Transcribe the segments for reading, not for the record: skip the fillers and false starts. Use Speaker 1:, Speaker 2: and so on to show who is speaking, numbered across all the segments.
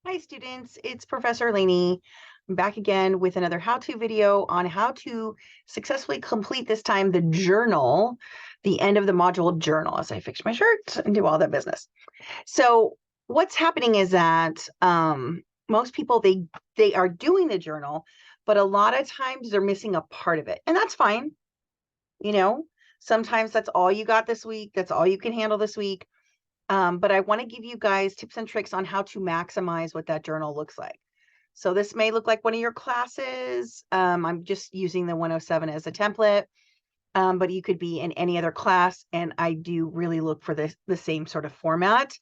Speaker 1: Hi students, it's Professor Laney. I'm back again with another how-to video on how to successfully complete this time the journal, the end of the module journal as I fix my shirt and do all that business. So what's happening is that most people, they are doing the journal, but a lot of times they're missing a part of it. And that's fine. You know, sometimes that's all you got this week. That's all you can handle this week. But I want to give you guys tips and tricks on how to maximize what that journal looks like. So this may look like one of your classes. I'm just using the 107 as a template, but you could be in any other class. And I do really look for the same sort of format.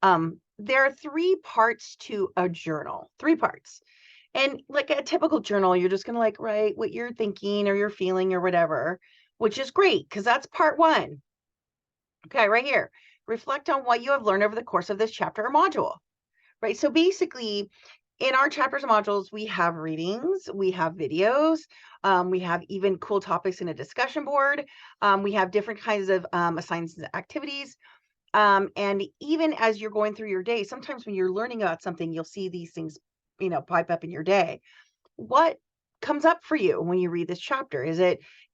Speaker 1: There are three parts to a journal, three parts. And like a typical journal, you're just going to like write what you're thinking or you're feeling or whatever, which is great because that's part one. Okay, right here. Reflect on what you have learned over the course of this chapter or module, right? So basically, in our chapters and modules, we have readings, we have videos, we have even cool topics in a discussion board. We have different kinds of assignments and activities. And even as you're going through your day, sometimes when you're learning about something, you'll see these things, pipe up in your day. What comes up for you when you read this chapter?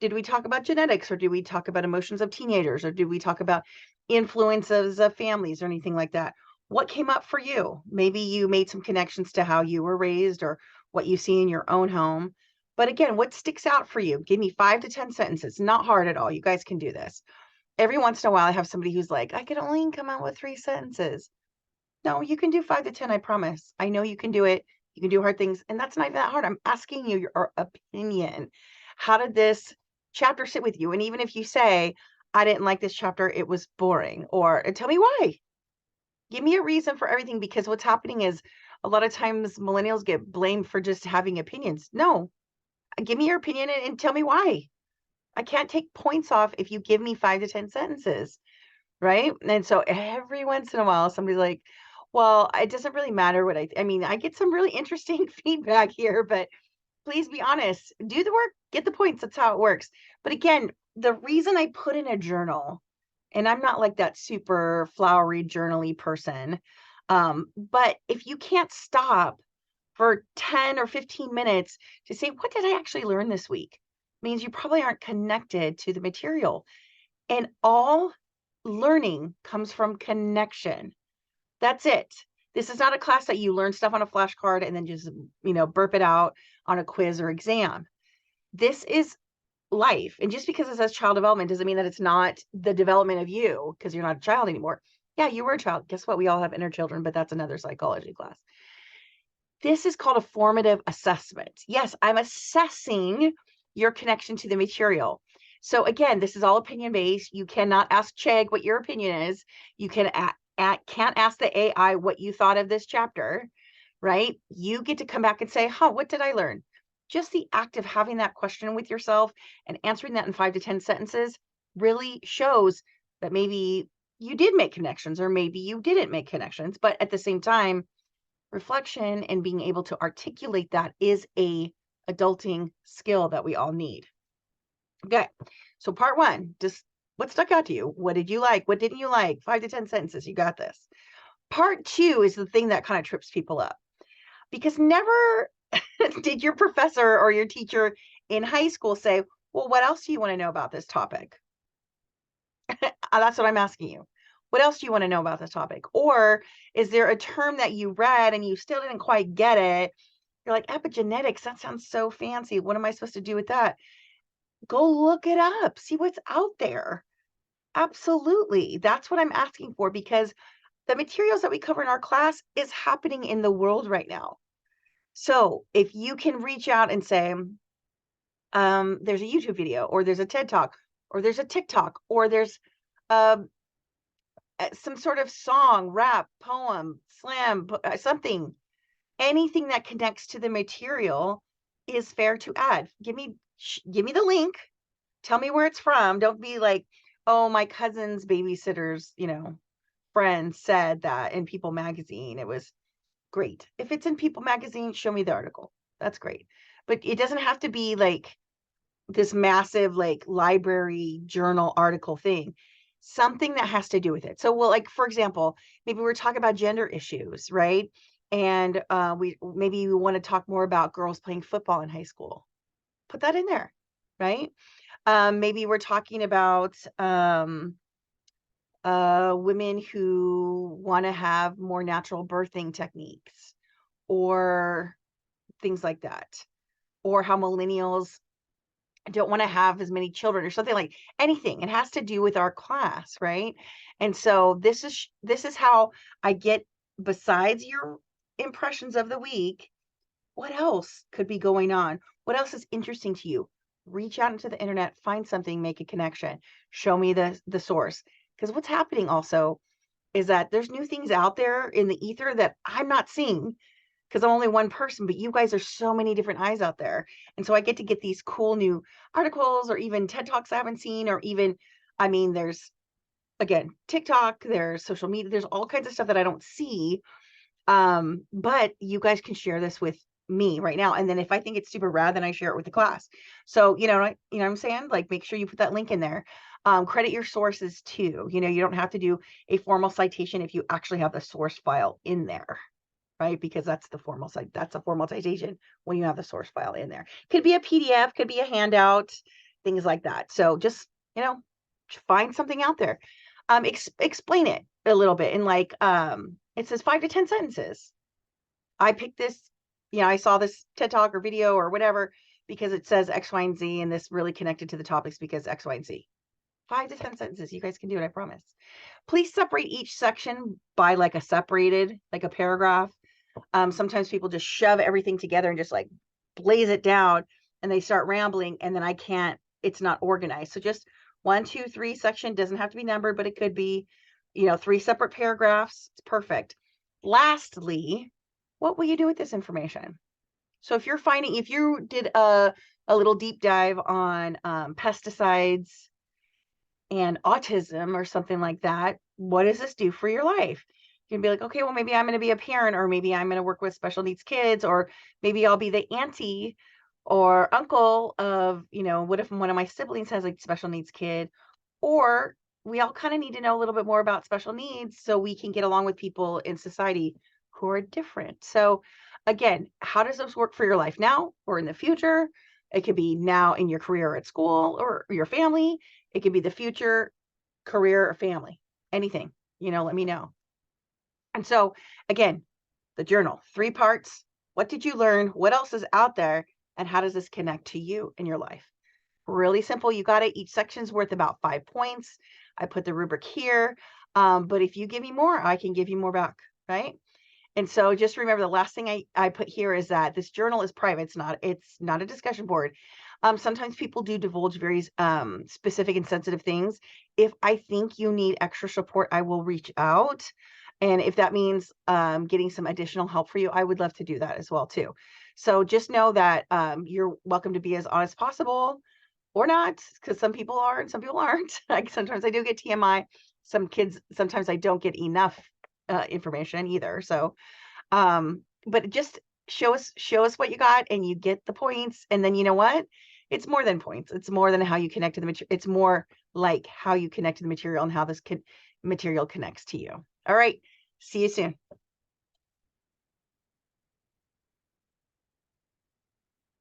Speaker 1: Did we talk about genetics, or did we talk about emotions of teenagers, or did we talk about influences of families or anything like that? What came up for you? Maybe you made some connections to how you were raised or what you see in your own home. But again, what sticks out for you? Give me 5 to 10 sentences. Not hard at all. You guys can do this. Every once in a while, I have somebody who's like, I could only come out with 3 sentences. No, you can do 5 to 10, I promise. I know you can do it. You can do hard things, and that's not even that hard. I'm asking you your opinion. How did this chapter sit with you? And even if you say, I didn't like this chapter, it was boring, or tell me why. Give me a reason for everything, because what's happening is a lot of times millennials get blamed for just having opinions. No, give me your opinion and tell me why. I can't take points off if you give me 5 to 10 sentences. Right? And so every once in a while, somebody's like, well, it doesn't really matter what I mean, I get some really interesting feedback here, but please be honest, do the work, get the points. That's how it works. But again, the reason I put in a journal, and I'm not like that super flowery journaly person, but if you can't stop for 10 or 15 minutes to say, what did I actually learn this week? Means you probably aren't connected to the material. And all learning comes from connection. That's it. This is not a class that you learn stuff on a flashcard and then just, burp it out on a quiz or exam. This is life. And just because it says child development doesn't mean that it's not the development of you, because you're not a child anymore. Yeah, you were a child. Guess what? We all have inner children, but that's another psychology class. This is called a formative assessment. Yes, I'm assessing your connection to the material. So again, this is all opinion based. You cannot ask Chegg what your opinion is. You can't ask the AI what you thought of this chapter, right? You get to come back and say, what did I learn? Just the act of having that question with yourself and answering that in 5 to 10 sentences really shows that maybe you did make connections, or maybe you didn't make connections. But at the same time, reflection and being able to articulate that is a adulting skill that we all need. Okay, so part one, just what stuck out to you? What did you like? What didn't you like? 5 to 10 sentences. You got this. Part two is the thing that kind of trips people up, because never did your professor or your teacher in high school say, well, what else do you want to know about this topic? That's what I'm asking you. What else do you want to know about this topic? Or is there a term that you read and you still didn't quite get it? You're like, epigenetics, that sounds so fancy. What am I supposed to do with that? Go look it up, see what's out there. Absolutely. That's what I'm asking for, because the materials that we cover in our class is happening in the world right now. So if you can reach out and say, there's a YouTube video, or there's a TED Talk, or there's a TikTok, or there's um, some sort of song, rap, poem, slam, something, anything that connects to the material is fair to add. Give me the link. Tell me where it's from. Don't be like, oh, my cousin's babysitter's, friend said that in People Magazine. It was great. If it's in People Magazine, show me the article. That's great. But it doesn't have to be like this massive like library journal article thing. Something that has to do with it. So, well, like for example, maybe we're talking about gender issues, right? and we want to talk more about girls playing football in high school. Put that in there, right? Maybe we're talking about women who want to have more natural birthing techniques or things like that, or how millennials don't want to have as many children or something, like anything. It has to do with our class, right? And so this is how I get, besides your impressions of the week, what else could be going on? What else is interesting to you? Reach out into the internet, find something, make a connection, show me the source. Because what's happening also is that there's new things out there in the ether that I'm not seeing because I'm only one person, but you guys are so many different eyes out there. And so I get to get these cool new articles or even TED Talks I haven't seen, or even, I mean, there's, again, TikTok, there's social media, there's all kinds of stuff that I don't see. But you guys can share this with me right now. And then if I think it's super rad, then I share it with the class. So, you know what I'm saying? Like, make sure you put that link in there. Credit your sources too. You know, you don't have to do a formal citation if you actually have the source file in there, right? Because that's the formal site. That's a formal citation when you have the source file in there. Could be a PDF, could be a handout, things like that. So just, you know, find something out there. Explain it a little bit in like, it says 5 to 10 sentences. I picked this, you know, I saw this TED Talk or video or whatever because it says X, Y, and Z, and this really connected to the topics because X, Y, and Z. 5 to 10 sentences. You guys can do it, I promise. Please separate each section by like a paragraph. Sometimes people just shove everything together and just like blaze it down and they start rambling, and then it's not organized. So just 1, 2, 3 section, doesn't have to be numbered, but it could be, you know, 3 separate paragraphs. It's perfect. Lastly, what will you do with this information? So if you did a little deep dive on pesticides and autism or something like that, what does this do for your life? You can be like, okay, well, maybe I'm going to be a parent, or maybe I'm going to work with special needs kids, or maybe I'll be the auntie or uncle of, you know, what if one of my siblings has a special needs kid? Or we all kind of need to know a little bit more about special needs so we can get along with people in society who are different. So again, how does this work for your life now or in the future? It could be now in your career at school or your family. It could be the future, career, or family, anything, you know, let me know. And so again, the journal, 3 parts. What did you learn? What else is out there? And how does this connect to you in your life? Really simple. You got it. Each section's worth about 5 points. I put the rubric here. But if you give me more, I can give you more back, right? And so just remember, the last thing I put here is that this journal is private. It's not a discussion board. Sometimes people do divulge very specific and sensitive things. If I think you need extra support, I will reach out. And if that means getting some additional help for you, I would love to do that as well too. So just know that you're welcome to be as honest as possible, or not, because some people are and some people aren't. Like sometimes I do get TMI. Some kids, sometimes I don't get enough information either. So, but just show us what you got, and you get the points. And then you know what? It's more than points. It's more than how you connect to the material. It's more like how you connect to the material and how this material connects to you. All right. See you soon.